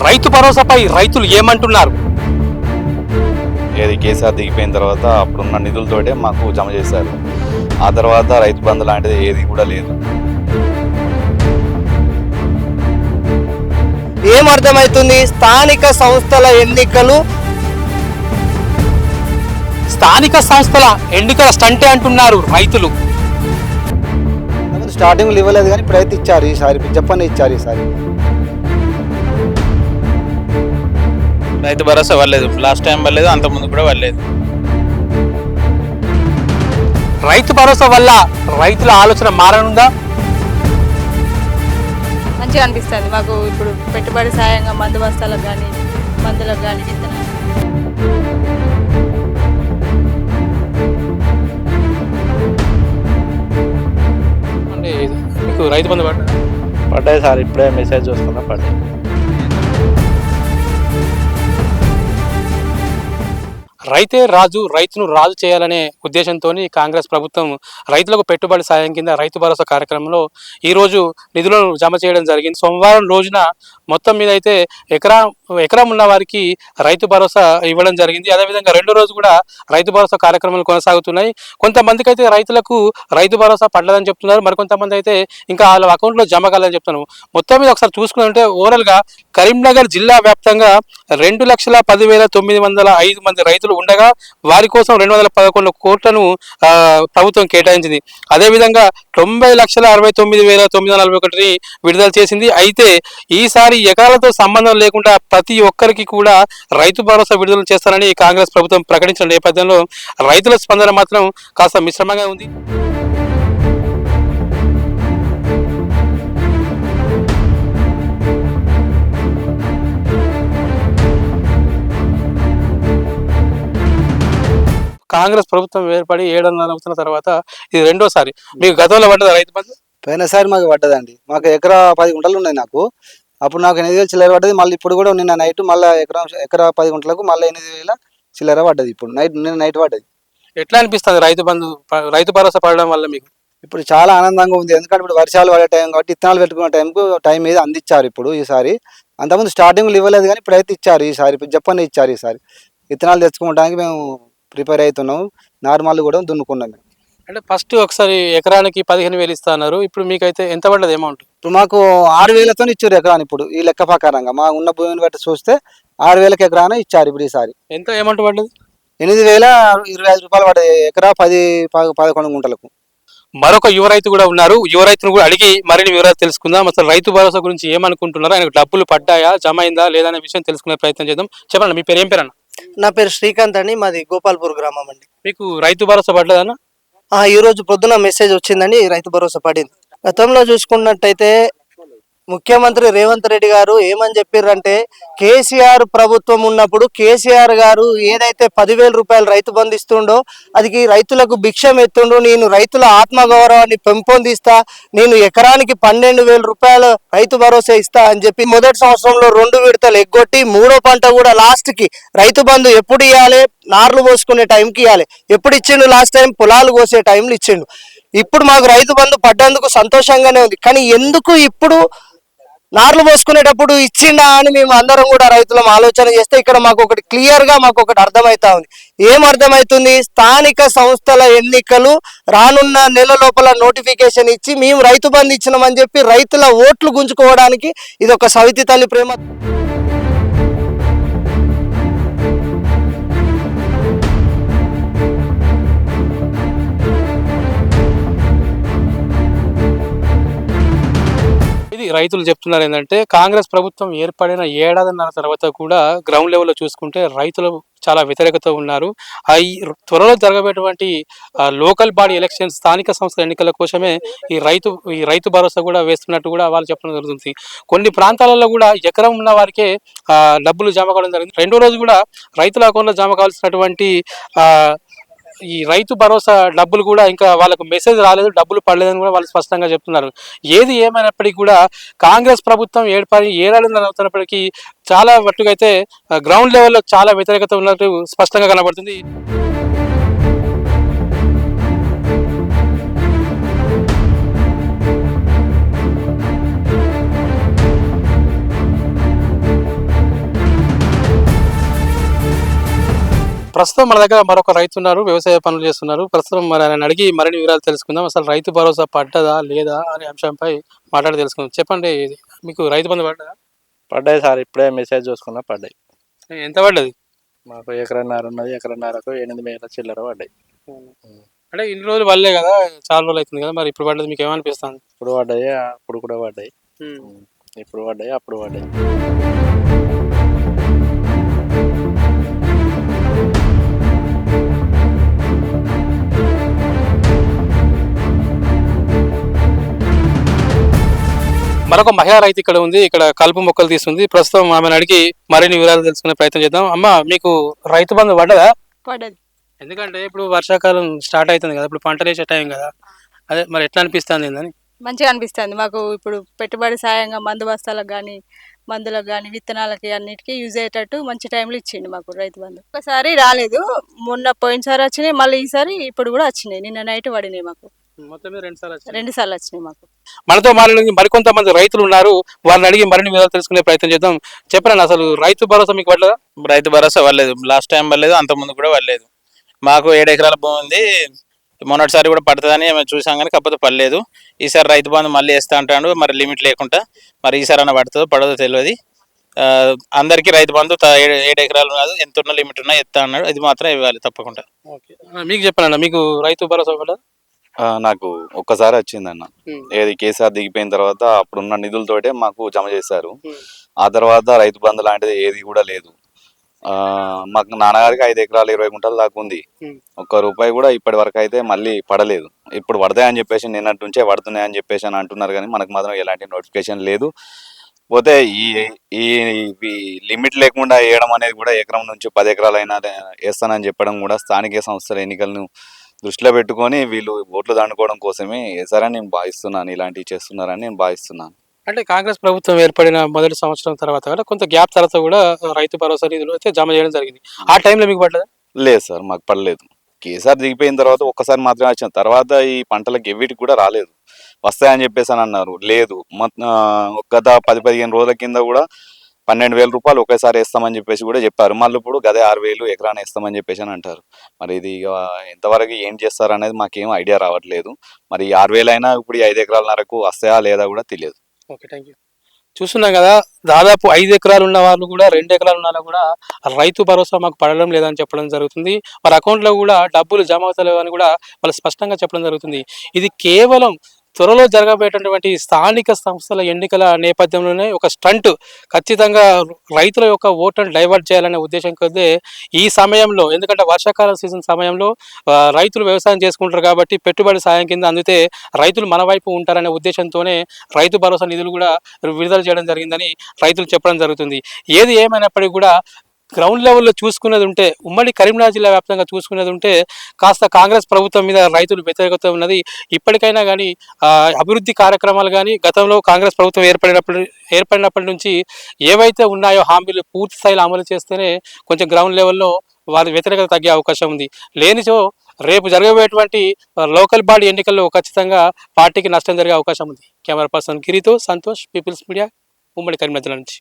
రైతు భరోసాపై రైతులు ఏమంటున్నారు? ఏది కేసీఆర్ దిగిపోయిన తర్వాత అప్పుడున్న నిధులతోటే మాకు జమ చేశారు. ఆ తర్వాత రైతు బంధు లాంటిది ఏది కూడా లేదు. ఏమర్థమవుతుంది? స్థానిక సంస్థల ఎన్నికల స్టంటే అంటున్నారు రైతులు. స్టార్టింగ్ ఇవ్వలేదు కానీ ఇప్పుడైతే ఇచ్చారు. ఈసారి చెప్పని ఇచ్చారు. ఈసారి రైతు భరోసా వల్లేదు, లాస్ట్ టైం వల్లేదు, అంతకుముందు కూడా వల్లేదు. రైతు భరోసా వల్ల రైతుల ఆలోచన మారనుందా? మంచిగా అనిపిస్తుంది మాకు. ఇప్పుడు పెట్టుబడి సాయంగా మందు బస్తాలకు కానీ మందులకు కానీ అంటే మీకు రైతు బంధు పడ్డాయి సార్, ఇప్పుడే మెసేజ్ వస్తున్నా పడ్డాయి. రైతే రాజు, రైతును రాజు చేయాలనే ఉద్దేశంతో కాంగ్రెస్ ప్రభుత్వం రైతులకు పెట్టుబడి సాయం కింద రైతు భరోసా కార్యక్రమంలో ఈరోజు నిధులను జమ చేయడం జరిగింది. సోమవారం రోజున మొత్తం మీద అయితే ఎకరం ఉన్న వారికి రైతు భరోసా ఇవ్వడం జరిగింది. అదేవిధంగా రెండో రోజు కూడా రైతు భరోసా కార్యక్రమాలు కొనసాగుతున్నాయి. కొంతమందికి అయితే రైతులకు రైతు భరోసా పడలేదని చెప్తున్నారు, మరికొంతమంది అయితే ఇంకా వాళ్ళ అకౌంట్లో జమ కాలేదని చెప్తున్నారు. మొత్తం మీద ఒకసారి చూసుకుంటే ఓవరాల్గా కరీంనగర్ జిల్లా వ్యాప్తంగా 2,10,905 మంది రైతులు ఉండగా వారి కోసం 211 కోట్లను ప్రభుత్వం కేటాయించింది. అదేవిధంగా 90,69,941 విడుదల చేసింది. అయితే ఈసారి ఎకరాలతో సంబంధం లేకుండా ప్రతి ఒక్కరికి కూడా రైతు భరోసా విడుదల చేస్తారని కాంగ్రెస్ ప్రభుత్వం ప్రకటించిన నేపథ్యంలో రైతుల స్పందన మాత్రం కాస్త మిశ్రమంగా ఉంది. కాంగ్రెస్ ప్రభుత్వం ఏర్పడి 7.5 అవుతున్న తర్వాత ఇది రెండోసారి. మీకు గతంలో పడ్డదా రైతు బంధు? పోయినసారి మాకు పడ్డదండి. మాకు ఎకరా 10 గుంటలు ఉన్నాయి నాకు. అప్పుడు నాకు 8,000 చిల్లర పడ్డది. మళ్ళీ ఇప్పుడు కూడా నిన్న నైట్ మళ్ళీ ఎకరా 10 గుంటలకు మళ్ళీ 8,000 చిల్లర పడ్డది. ఇప్పుడు నిన్న నైట్ పడ్డది. ఎట్లా అనిపిస్తుంది రైతు భరోసా పడడం వల్ల మీకు? ఇప్పుడు చాలా ఆనందంగా ఉంది. ఎందుకంటే ఇప్పుడు వర్షాలు పడే టైం కాబట్టి విత్తనాలు పెట్టుకునే టైం మీద అందించారు ఇప్పుడు ఈసారి. అంతకుముందు స్టార్టింగ్లో ఇవ్వలేదు కానీ ఇప్పుడైతే ఇచ్చారు. ఈసారి చెప్పని ఇచ్చారు. ఈసారి విత్తనాలు తెచ్చుకోవడానికి మేము ప్రిపేర్ అవుతున్నాం. నార్మల్ కూడా దున్నుకున్నాం. అంటే ఫస్ట్ ఒకసారి ఎకరానికి 15,000 ఇస్తా అన్నారు. ఇప్పుడు మీకైతే ఎంత పడ్డది అమౌంట్? ఇప్పుడు మాకు 6,000తో ఇచ్చారు ఎకరాని. ఇప్పుడు ఈ లెక్క ప్రకారంగా మా ఉన్న భూమిని బట్టి చూస్తే 6,000 ఎకరాన ఇచ్చారు. ఇప్పుడు ఈసారి ఎంత అమౌంట్ పడ్డది? 8,025 రూపాయలు పడ్డది ఎకరా 11 గుంటలకు. మరొక యువ రైతు కూడా ఉన్నారు. యువ రైతును కూడా అడిగి మరిన్ని వివరాలు తెలుసుకుందాం. అసలు రైతు భరోసా గురించి ఏమనుకుంటున్నారో, ఆయనకు డబ్బులు పడ్డాయా, జమ అయిందా లేదా అనే విషయం తెలుసుకునే ప్రయత్నం చేద్దాం. చెప్పండి, మీ పేరు ఏం పేరు అన్న? నా పేరు శ్రీకాంత్ అండి. మాది గోపాల్పూర్ గ్రామం అండి. మీకు రైతు భరోసా పడ్డదన్న? ఈ రోజు పొద్దున మెసేజ్ వచ్చిందండి, రైతు భరోసా పడింది. గతంలో చూసుకున్నట్టయితే ముఖ్యమంత్రి రేవంత్ రెడ్డి గారు ఏమని చెప్పారంటే, కేసీఆర్ ప్రభుత్వం ఉన్నప్పుడు కేసీఆర్ గారు ఏదైతే 10,000 రూపాయలు రైతు బంధు ఇస్తుండో అది రైతులకు భిక్షం ఎత్తుండో, నేను రైతుల ఆత్మగౌరవాన్ని పెంపొందిస్తా, నేను ఎకరానికి 12,000 రూపాయలు రైతు భరోసా ఇస్తా అని చెప్పి మొదటి సంవత్సరంలో 2 విడతలు ఎగ్గొట్టి మూడో పంట కూడా లాస్ట్ కి రైతు బంధు ఎప్పుడు ఇవ్వాలి, నార్లు పోసుకునే టైంకి ఇవ్వాలి. ఎప్పుడు ఇచ్చిండు? లాస్ట్ టైం పొలాలు కోసే టైంలో ఇచ్చిండు. ఇప్పుడు మాకు రైతు బంధు పడ్డందుకు సంతోషంగానే ఉంది. కానీ ఎందుకు ఇప్పుడు నార్లు పోసుకునేటప్పుడు ఇచ్చిండా అని మేము అందరం కూడా రైతులం ఆలోచన చేస్తే ఇక్కడ మాకు ఒకటి క్లియర్ గా మాకు ఒకటి అర్థమవుతా ఉంది. ఏమర్థమవుతుంది? స్థానిక సంస్థల ఎన్నికలు రానున్న నెల లోపల నోటిఫికేషన్ ఇచ్చి మేము రైతు బంధు ఇచ్చినామని చెప్పి రైతుల ఓట్లు గుంజుకోవడానికి ఇది ఒక సవితి తల్లి ప్రేమ. ఇది రైతులు చెప్తున్నారు ఏంటంటే, కాంగ్రెస్ ప్రభుత్వం ఏర్పడిన 7.5 తర్వాత కూడా గ్రౌండ్ లెవెల్లో చూసుకుంటే రైతులు చాలా వ్యతిరేకత ఉన్నారు. ఈ త్వరలో జరగబోయేటువంటి లోకల్ బాడీ ఎలక్షన్స్, స్థానిక సంస్థల ఎన్నికల కోసమే ఈ రైతు భరోసా కూడా వేస్తున్నట్టు కూడా వాళ్ళు చెప్పడం జరుగుతుంది. కొన్ని ప్రాంతాలలో కూడా ఎకరం ఉన్న వారికే డబ్బులు జమ కావడం జరిగింది. రెండో రోజు కూడా రైతుల అకౌంట్లో జమ కావాల్సినటువంటి ఈ రైతు భరోసా డబ్బులు కూడా ఇంకా వాళ్ళకు మెసేజ్ రాలేదు, డబ్బులు పడలేదని కూడా వాళ్ళు స్పష్టంగా చెప్తున్నారు. ఏది ఏమైనప్పటికీ కూడా కాంగ్రెస్ ప్రభుత్వం ఏర్పడి 7 అవుతున్నప్పటికీ చాలా మట్టుగా అయితే గ్రౌండ్ లెవెల్లో చాలా వ్యతిరేకత ఉన్నట్టు స్పష్టంగా కనబడుతుంది. ప్రస్తుతం మన దగ్గర మరొక రైతు ఉన్నారు, వ్యవసాయ పనులు చేస్తున్నారు. ప్రస్తుతం మరి ఆయన అడిగి మరిన్ని వివరాలు తెలుసుకుందాం. అసలు రైతు భరోసా పడ్డదా లేదా అనే అంశంపై మాట్లాడి తెలుసుకుందాం. చెప్పండి, మీకు రైతు బంధు పడ్డదా? పడ్డాయి సార్, ఇప్పుడే మెసేజ్ చూసుకున్నా పడ్డాయి. ఎంత పడ్డది? మాకు ఎకరన్నర ఉన్నది, ఎకరన్నరకు 8,000 చిల్లర పడ్డాయి. అంటే ఇన్ని రోజులు పడలే కదా, చాలా రోజులు అవుతుంది కదా, మరి ఇప్పుడు పడ్డది మీకు ఏమనిపిస్తుంది? ఇప్పుడు పడ్డాయి, అప్పుడు కూడా పడ్డాయి. ఇప్పుడు పడ్డాయి, అప్పుడు పడ్డాయి. మరొక మహిళా రైతు ఇక్కడ ఉంది, ఇక్కడ కలుపు మొక్కలు తీస్తుంది. ప్రస్తుతం ఆమెను అడిగి మరిన్ని వివరాలు తెలుసుకునే ప్రయత్నం చేద్దాం. అమ్మ, మీకు రైతు బంధు పడ్డదా? పడదు. ఎందుకంటే ఇప్పుడు వర్షాకాలం స్టార్ట్ అవుతుంది కదా, ఇప్పుడు పంటలు వేసే టైం కదా, అదే మరి ఎట్లా అనిపిస్తుంది ఏందని? మంచిగా అనిపిస్తుంది మాకు. ఇప్పుడు పెట్టుబడి సాయంగా మందు బస్తాలకు కానీ, మందులకు కానీ, విత్తనాలకి అన్నిటికీ యూజ్ అయ్యేటట్టు మంచి టైంలో ఇచ్చిండు మాకు రైతు బంధు. ఒకసారి రాలేదు, మొన్న పోయినసారి వచ్చినాయి, మళ్ళీ ఈసారి ఇప్పుడు కూడా వచ్చినాయి. నిన్న నైట్ పడినాయి మాకు. మొత్తం మీద 2 సార్లు 2 సార్లు వచ్చినాయి మాకు. మనతో మాట్లాడి మరికొంతమంది రైతులు ఉన్నారు, వారిని అడిగి మరిన్ని వివరాలు తెలుసుకునే ప్రయత్నం చేద్దాం. చెప్పండి, అసలు రైతు భరోసా మీకు పడ్డదా? రైతు భరోసా పడలేదు. లాస్ట్ టైం పడలేదు, అంత ముందు కూడా పడలేదు. మాకు 7 ఎకరాల భూమి ఉంది. మొన్నటిసారి కూడా పడుతుందని మేము చూసాం కానీ కాకపోతే పడలేదు. ఈసారి రైతు బంధు మళ్ళీ వేస్తా అంటాడు, మరి లిమిట్ లేకుండా. మరి ఈసారి అన్న పడుతుందో పడదో తెలియదు. అందరికీ రైతు బంధు 7 ఎకరాలు కాదు, ఎంత ఉన్న లిమిట్ ఉన్నా ఎత్తా అన్నాడు. ఇది మాత్రం ఇవ్వాలి తప్పకుండా. మీకు చెప్పండి, మీకు రైతు భరోసా పడ్డదా? నాకు ఒక్కసారి వచ్చిందన్న. ఏది కేసీఆర్ దిగిపోయిన తర్వాత అప్పుడున్న నిధులతోటే మాకు జమ చేశారు. ఆ తర్వాత రైతు బంధు లాంటిది ఏది కూడా లేదు. మాకు నాన్నగారికి 5 ఎకరాలు 20 గుంటలు దాకా ఉంది. ఒక్క రూపాయి కూడా ఇప్పటి వరకు అయితే మళ్ళీ పడలేదు. ఇప్పుడు పడతాయని చెప్పేసి నిన్నటి నుంచే పడుతున్నాయని చెప్పేసి అని అంటున్నారు, కానీ మనకు మాత్రం ఎలాంటి నోటిఫికేషన్ లేదు. పోతే ఈ ఈ లిమిట్ లేకుండా వేయడం అనేది కూడా ఎకరం నుంచి 10 ఎకరాలైనా వేస్తానని చెప్పడం కూడా స్థానిక సంస్థల ఎన్నికలను దృష్టిలో పెట్టుకొని వీళ్ళు ఓట్లు దండుకోవడం కోసమే వేసారని నేను భావిస్తున్నాను. ఇలాంటివి చేస్తున్నారని నేను భావిస్తున్నాను. అంటే కాంగ్రెస్ ప్రభుత్వం ఏర్పడిన మొదటి సంవత్సరం తర్వాత కూడా కొంత గ్యాప్ తర్వాత కూడా రైతు భరోసా నిధులు అయితే జమ చేయడం జరిగింది. ఆ టైంలో మీకు పడ్డదా? లేదు సార్, మాకు పడలేదు. కేసీఆర్ దిగిపోయిన తర్వాత ఒక్కసారి మాత్రమే వచ్చిన తర్వాత ఈ పంటలకు ఎవిటికి కూడా రాలేదు. వస్తాయని చెప్పేసి అని అన్నారు, లేదు. గత 10-15 రోజుల కింద కూడా 12,000 రూపాయలు ఒకేసారి వేస్తామని చెప్పేసి కూడా చెప్పారు. మళ్ళీ ఇప్పుడు గదే 6,000 ఎకరాన్ని వేస్తామని చెప్పేసి అని అంటారు. మరి ఇది ఎంతవరకు ఏం చేస్తారు అనేది మాకేం ఐడియా రావట్లేదు. మరి 6,000 అయినా ఇప్పుడు 5 ఎకరాలన్నరకు వస్తాయా లేదా కూడా తెలియదు. Okay, thank you. చూస్తున్నాం కదా, దాదాపు 5 ఎకరాలు ఉన్న వాళ్ళు కూడా 2 ఎకరాలు ఉన్న కూడా రైతు భరోసా మాకు పడడం లేదని చెప్పడం జరుగుతుంది. వారి అకౌంట్లో కూడా డబ్బులు జమ అవుతలేవు అని కూడా వాళ్ళు స్పష్టంగా చెప్పడం జరుగుతుంది. ఇది కేవలం త్వరలో జరగబోయేటటువంటి స్థానిక సంస్థల ఎన్నికల నేపథ్యంలోనే ఒక స్టంట్. ఖచ్చితంగా రైతుల యొక్క ఓట్లను డైవర్ట్ చేయాలనే ఉద్దేశం కొద్దే ఈ సమయంలో, ఎందుకంటే వర్షాకాల సీజన్ సమయంలో రైతులు వ్యవసాయం చేసుకుంటారు కాబట్టి పెట్టుబడి సాయం కింద అందితే రైతులు మన వైపు ఉంటారనే ఉద్దేశంతోనే రైతు భరోసా నిధులు కూడా విడుదల చేయడం జరిగిందని రైతులు చెప్పడం జరుగుతుంది. ఏది ఏమైనప్పటికీ కూడా గ్రౌండ్ లెవెల్లో చూసుకునేది ఉంటే, ఉమ్మడి కరీంనగర్ జిల్లా వ్యాప్తంగా చూసుకునేది ఉంటే కాస్త కాంగ్రెస్ ప్రభుత్వం మీద రైతులు వ్యతిరేకత ఉన్నది. ఇప్పటికైనా కానీ అభివృద్ధి కార్యక్రమాలు కానీ గతంలో కాంగ్రెస్ ప్రభుత్వం ఏర్పడినప్పటి నుంచి ఏవైతే ఉన్నాయో హామీలు పూర్తి స్థాయిలో అమలు చేస్తేనే కొంచెం గ్రౌండ్ లెవెల్లో వారి వ్యతిరేకత తగ్గే అవకాశం ఉంది. లేనిచో రేపు జరగబోయేటువంటి లోకల్ బాడీ ఎన్నికల్లో ఖచ్చితంగా పార్టీకి నష్టం జరిగే అవకాశం ఉంది. కెమెరా పర్సన్ గిరితో సంతోష్, పీపుల్స్ మీడియా, ఉమ్మడి కరీంనగర్ జిల్లా నుంచి.